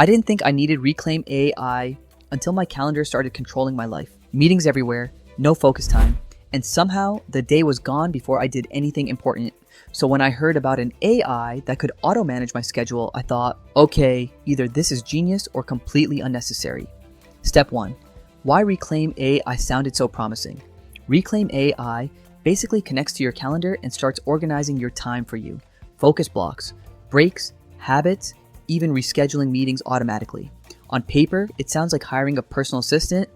I didn't think I needed Reclaim AI until my calendar started controlling my life. Meetings everywhere, no focus time, and somehow the day was gone before I did anything important. So when I heard about an AI that could auto-manage my schedule, I thought, okay, either this is genius or completely unnecessary. Step 1. Why Reclaim AI sounded so promising? Reclaim AI basically connects to your calendar and starts organizing your time for you. Focus blocks, breaks, habits, even rescheduling meetings automatically. On paper, it sounds like hiring a personal assistant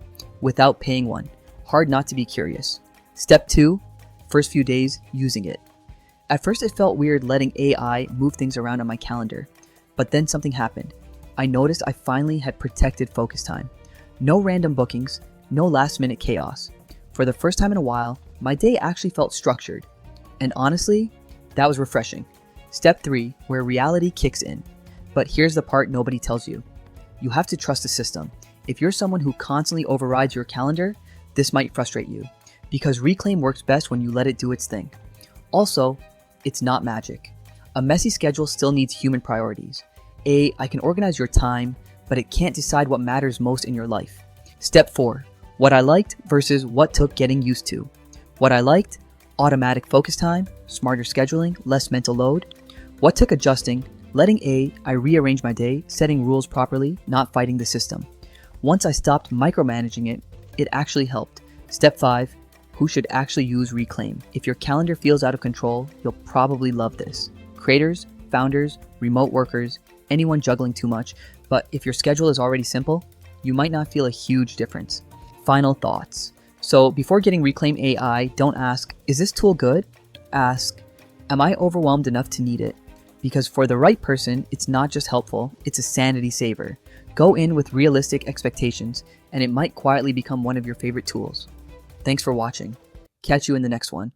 without paying one. Hard not to be curious. Step 2, first few days using it. At first it felt weird letting AI move things around on my calendar, but then something happened. I noticed I finally had protected focus time. No random bookings, no last minute chaos. For the first time in a while, my day actually felt structured. And honestly, that was refreshing. Step 3, where reality kicks in. But here's the part nobody tells you. You have to trust the system. If you're someone who constantly overrides your calendar, this might frustrate you, because Reclaim works best when you let it do its thing. Also, it's not magic. A messy schedule still needs human priorities. I can organize your time, but it can't decide what matters most in your life. Step 4, what I liked versus what took getting used to. What I liked, automatic focus time, smarter scheduling, less mental load. What took adjusting, letting I rearrange my day, setting rules properly, not fighting the system. Once I stopped micromanaging it, it actually helped. Step 5, who should actually use Reclaim. If your calendar feels out of control, you'll probably love this. Creators, founders, remote workers, anyone juggling too much, but if your schedule is already simple, you might not feel a huge difference. Final thoughts. So before getting Reclaim AI, don't ask, is this tool good? Ask, am I overwhelmed enough to need it? Because for the right person, it's not just helpful, it's a sanity saver. Go in with realistic expectations, and it might quietly become one of your favorite tools. Thanks for watching. Catch you in the next one.